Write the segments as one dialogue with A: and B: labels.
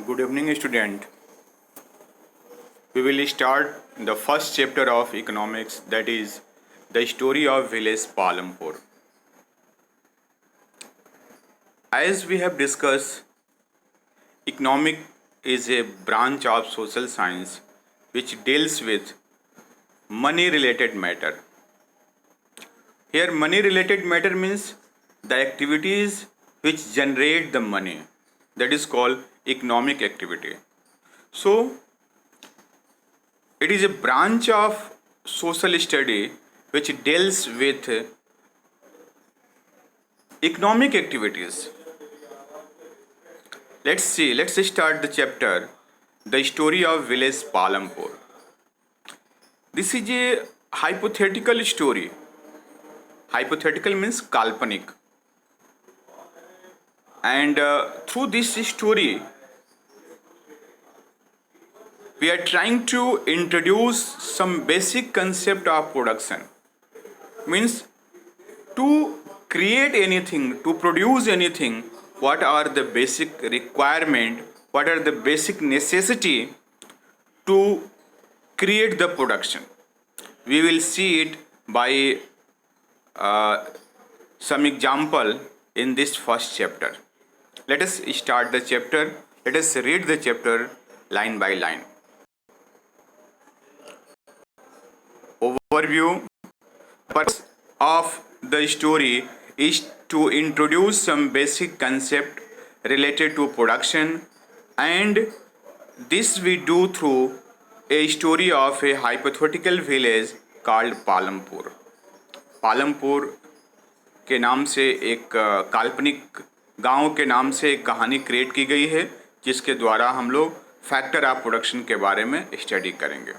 A: Good evening, student. We will start the first chapter of economics, that is the story of village Palampur. As we have discussed, economic is a branch of social science which deals with money related matter. Here, money related matter means the activities which generate the money, that is called economic activity. So, it is a branch of social study which deals with economic activities. Let's start the chapter, the story of village Palampur. This is a hypothetical story. Hypothetical means kalpanik. And through this story, we are trying to introduce some basic concept of production. Means to create anything, to produce anything, what are the basic requirement, what are the basic necessity to create the production. We will see it by some example in this first chapter. Let us start the chapter. Let us read the chapter line by line. Overview. Purpose of the story is to introduce some basic concept related to production, and this we do through a story of a hypothetical village called Palampur. Palampur के नाम से एक काल्पनिक गांव के नाम से एक कहानी क्रिएट की गई है, जिसके द्वारा हम लोग फैक्टर ऑफ प्रोडक्शन के बारे में स्टडी करेंगे.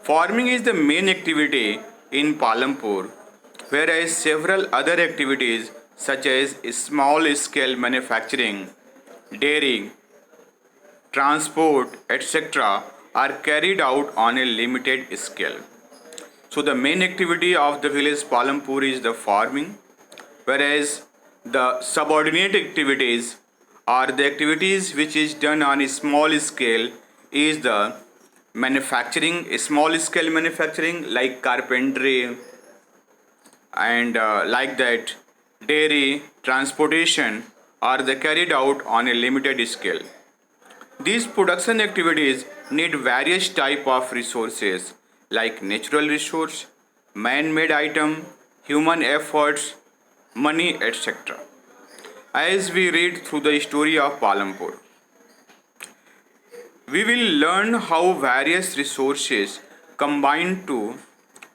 A: Farming is the main activity in Palampur, whereas several other activities such as small scale manufacturing, dairy, transport, etc. are carried out on a limited scale. So the main activity of the village Palampur is the farming, whereas the subordinate activities or the activities which is done on a small scale is the manufacturing, small scale manufacturing like carpentry and like that, dairy, transportation are the carried out on a limited scale. These production activities need various type of resources like natural resource, man-made item, human efforts, money, etc. As we read through the story of Palampur, we will learn how various resources combine to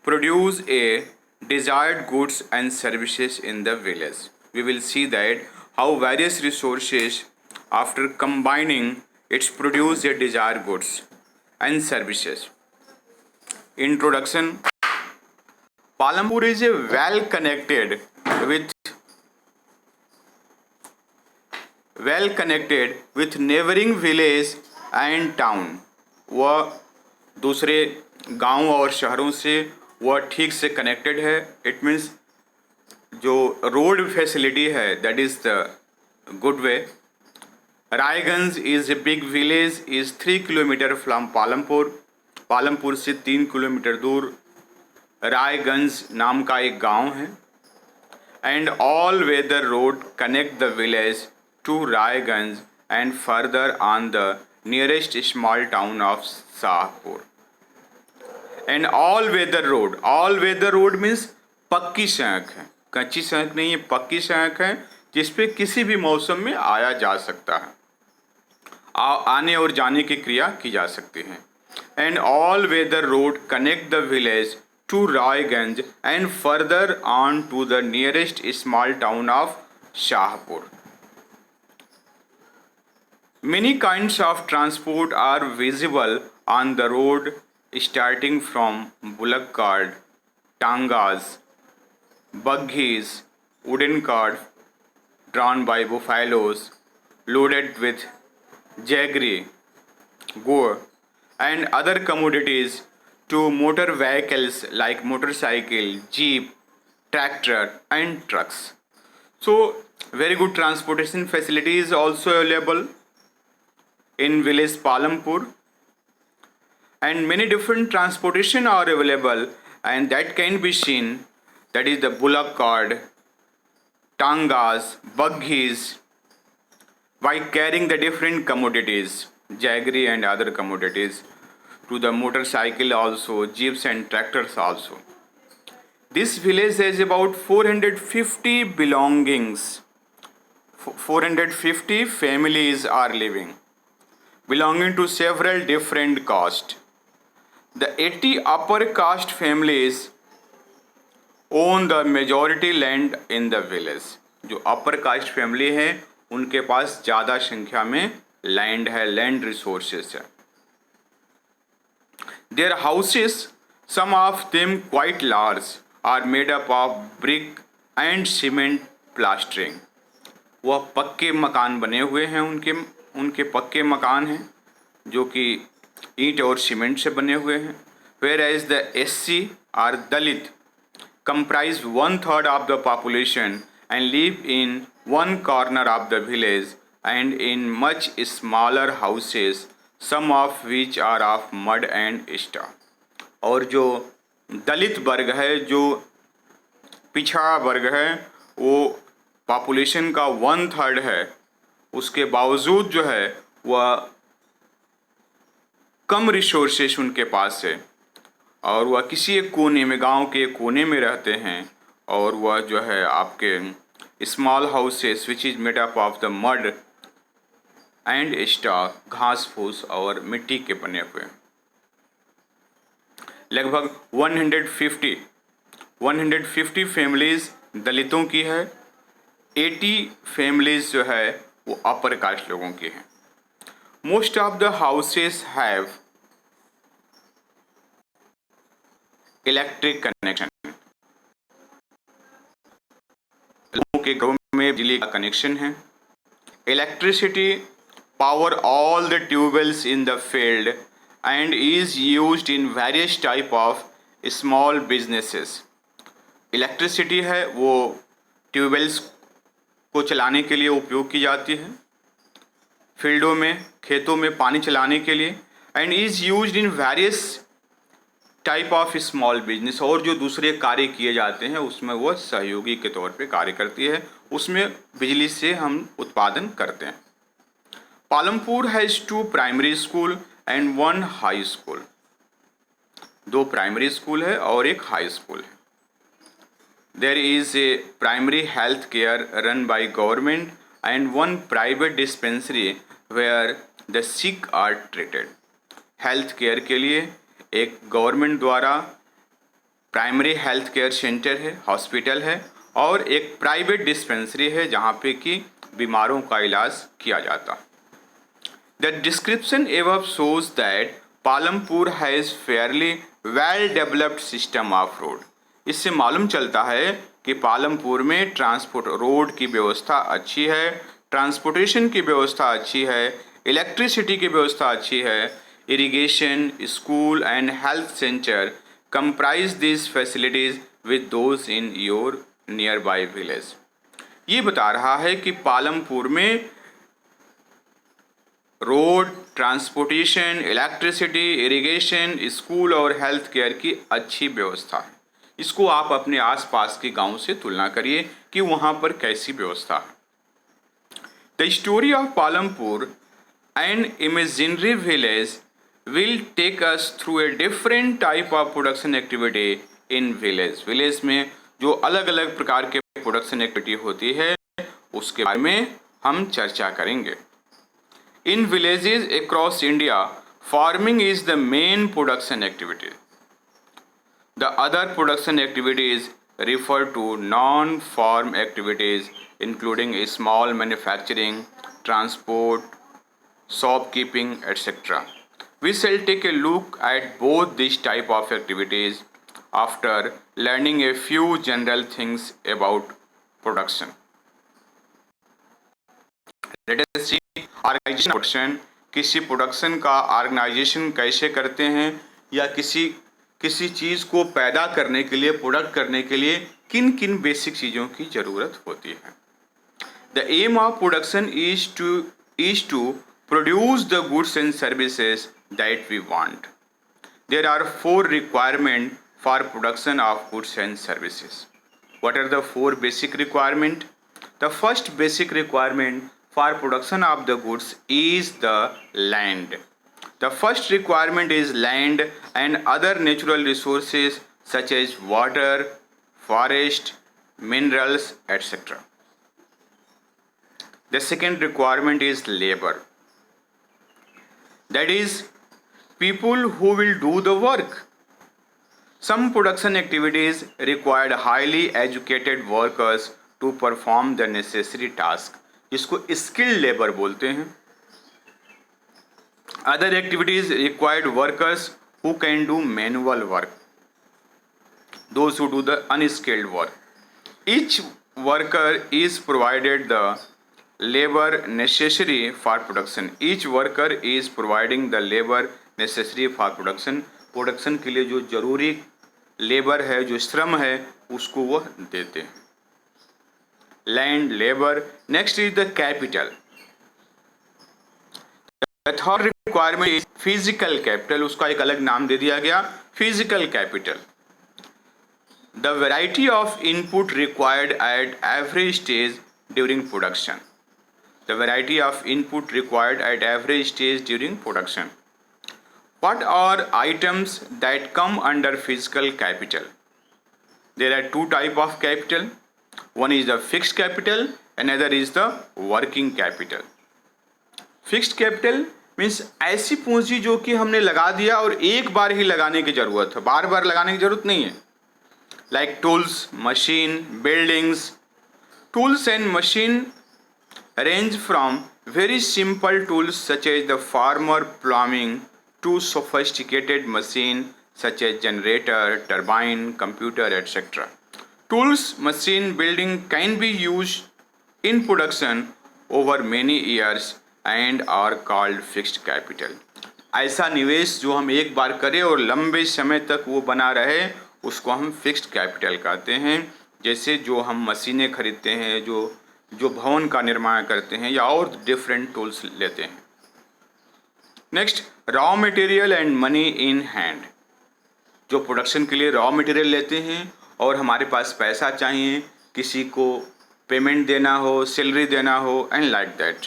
A: produce a desired goods and services in the village. We will see that how various resources after combining it's produce a desired goods and services. Introduction. Palampur is a well connected with neighboring village and town. वह दूसरे गांव और शहरों से वह ठीक से connected है. इट मीन्स जो रोड फैसिलिटी है that is the good way. Raiganj is a big village, is 3 kilometre from Palampur. Palampur से 3 किलोमीटर दूर रायगंज नाम का एक गांव है. And all weather road connect the village to Raiganj and further on the nearest small town of Shahpur. And all weather road means पक्की सड़क है, कच्ची सड़क नहीं है, पक्की सड़क है जिस पे किसी भी मौसम में आया जा सकता है, आने और जाने की क्रिया की जा सकती है. And all weather road connect the village to Raiganj and further on to the nearest small town of Shahpur. Many kinds of transport are visible on the road, starting from bullock cart, tangas, buggies, wooden cart drawn by buffaloes, loaded with jaggery, gore, and other commodities, to motor vehicles like motorcycle, jeep, tractor, and trucks. So, very good transportation facility is also available. in village Palampur, and many different transportation are available, and that can be seen, that is the bullock cart, tangas, buggies, by carrying the different commodities, jaggery and other commodities, to the motorcycle also, jeeps and tractors also. This village has about 450 belongings. 450 families are living, belonging to several different castes. The 80 upper caste families own the majority land in the village. जो upper caste family है उनके पास ज़्यादा संख्या में land है, land resources है. Their houses, some of them quite large, are made up of brick and cement plastering. वह पक्के मकान बने हुए हैं, उनके पक्के मकान हैं जो कि ईंट और सीमेंट से बने हुए हैं. Whereas the SC or Dalit comprise 1/3 of the population and live in one corner of the village and in much smaller houses, some of which are of mud and straw. और जो दलित वर्ग है, जो पिछड़ा वर्ग है, वो पॉपुलेशन का 1/3 है. उसके बावजूद जो है वह कम रिसोर्सेस उनके पास है और वह किसी एक कोने में, गांव के कोने में रहते हैं और वह जो है आपके small houses which is made up of the mud and straw, घास फूस और मिट्टी के बने हुए. लगभग 150 फैमिलीज दलितों की है. 80 फैमिलीज जो है वो अपर कास्ट लोगों की हैं. Most of the houses have electric connection. लोगों के घरों में बिजली का कनेक्शन है. Electricity power all the tube wells in the field and is used in various type of small businesses. Electricity है वो ट्यूबवेल्स को चलाने के लिए उपयोग की जाती है, फील्डों में, खेतों में पानी चलाने के लिए. And is used in various type of small business. और जो दूसरे कार्य किए जाते हैं उसमें वह सहयोगी के तौर पे कार्य करती है, उसमें बिजली से हम उत्पादन करते हैं. Palampur has 2 primary school and 1 high school. 2 primary school है और 1 हाई स्कूल है. There is a primary health care run by government and 1 private dispensary where the sick are treated. Health care के लिए एक गवर्नमेंट द्वारा प्राइमरी हेल्थ केयर सेंटर है, hospital है, और एक प्राइवेट डिस्पेंसरी है जहाँ पे कि बीमारों का इलाज किया जाता. The description above shows that Palampur has fairly well developed system of road. इससे मालूम चलता है कि पालमपुर में ट्रांसपोर्ट रोड की व्यवस्था अच्छी है, ट्रांसपोर्टेशन की व्यवस्था अच्छी है, इलेक्ट्रिसिटी की व्यवस्था अच्छी है. Irrigation, school and health center comprise these facilities with those in your nearby village. ये बता रहा है कि पालमपुर में road, transportation, electricity, irrigation, school और हेल्थ केयर की अच्छी व्यवस्था है. इसको आप अपने आसपास के गांव से तुलना करिए कि वहाँ पर कैसी व्यवस्था है. The story of Palampur and imaginary village will take us through a different type of production activity in village. Village में जो अलग अलग प्रकार के प्रोडक्शन एक्टिविटी होती है उसके बारे में हम चर्चा करेंगे. In villages across India, farming is the main production activity. The other production activities refer to non-farm activities including small manufacturing, transport, shopkeeping, etc. We shall take a look at both these type of activities after learning a few general things about production. Let us see organization production. किसी production का organisation कैसे करते हैं या किसी चीज़ को पैदा करने के लिए, प्रोडक्ट करने के लिए किन किन बेसिक चीज़ों की ज़रूरत होती है. The aim of production is to produce the goods and services that we want. There are four requirements for production of goods and services. What are the four basic requirements? The first basic requirement for production of the goods is the land. The first requirement is land and other natural resources such as water, forest, minerals, etc. The second requirement is labor. That is, people who will do the work. Some production activities required highly educated workers to perform the necessary task, जिसको skilled labor बोलते हैं. Other activities required workers who can do manual work, those who do the unskilled work. Each worker is provided the labor necessary for production. Each worker is providing the labor necessary for production. Production के लिए जो जरूरी labour है, जो श्रम है, उसको वह देते हैं. Land, labour. Next is the capital. The third requirement is physical capital. उसका एक अलग नाम दे दिया गया, physical capital. The variety of input required at every stage during production. The variety of input required at every stage during production. What are items that come under physical capital? There are two types of capital. One is the fixed capital, another is the working capital. Fixed capital means ऐसी पूंजी जो कि हमने लगा दिया और एक बार ही लगाने की जरूरत है, बार बार लगाने की जरूरत नहीं है. Like tools, machine, buildings. Tools and machine range from very simple tools such as the farmer plumbing to sophisticated machine such as generator, turbine, computer, etc. Tools, machine, building can be used in production over many years and are called fixed capital. ऐसा निवेश जो हम एक बार करें और लंबे समय तक वो बना रहे, उसको हम फिक्स्ड कैपिटल कहते हैं. जैसे जो हम मशीनें खरीदते हैं, जो भवन का निर्माण करते हैं, या और डिफरेंट टूल्स लेते हैं. Next, raw material and money in hand. जो प्रोडक्शन के लिए रॉ मटेरियल लेते हैं और हमारे पास पैसा चाहिए, किसी को पेमेंट देना हो, सैलरी देना हो, and like that.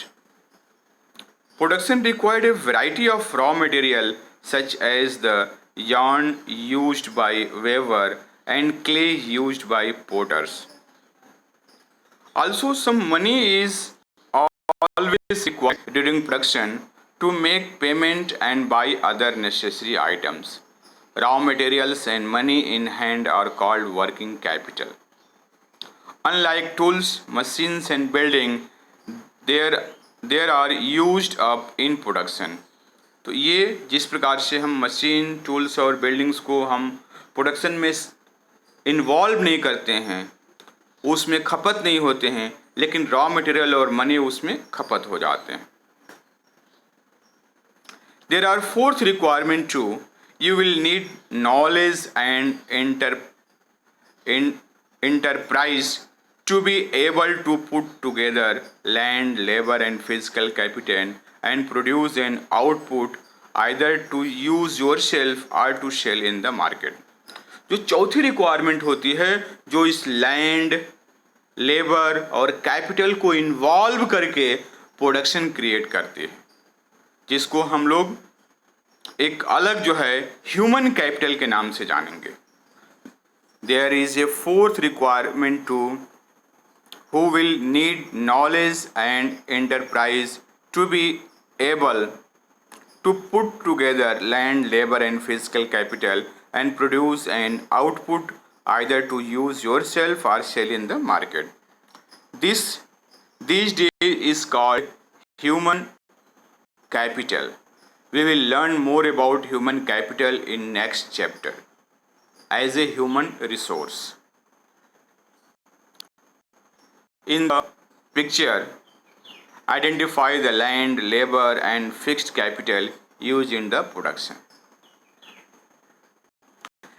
A: Production required a variety of raw material such as the yarn used by weaver and clay used by potters. Also, some money is always required during production to make payment and buy other necessary items. Raw materials and money in hand are called working capital. Unlike tools, machines and building, there are used up in production. तो ये जिस प्रकार से हम machine, tools और buildings को हम production में इन्वॉल्व नहीं करते हैं, उसमें खपत नहीं होते हैं, लेकिन रॉ मटेरियल और मनी उसमें खपत हो जाते हैं. There are fourth requirement too. You will need knowledge and enterprise to be able to put together land, labor and physical capital and produce an output either to use yourself or to sell in the market. जो चौथी requirement होती है, जो इस land, labour और capital को involve करके production create करती है, जिसको हम लोग एक अलग जो है ह्यूमन कैपिटल के नाम से जानेंगे. There is a fourth requirement too who will need knowledge and enterprise to be able to put together land, labor and physical capital and produce an output either to use yourself or sell in the market. This these days is called human capital. We will learn more about human capital in next chapter as a human resource. In the picture, identify the land, labor and fixed capital used in the production.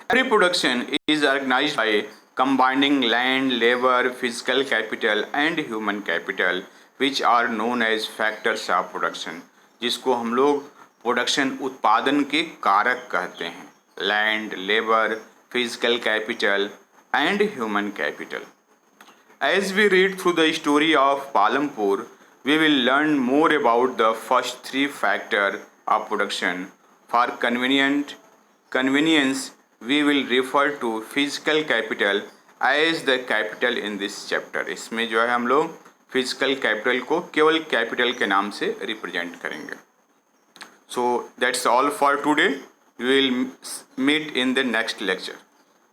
A: Every production is organized by combining land, labor, physical capital and human capital, which are known as factors of production. जिसको हम लोग production उत्पादन के कारक कहते हैं, land, labour, physical capital and human capital. As we read through the story of Palampur, we will learn more about the first three factors of production. For convenience, we will refer to physical capital as the capital in this chapter. इसमें जो है हम लोग physical capital को केवल capital के नाम से represent करेंगे. So that's all for today. We will meet in the next lecture.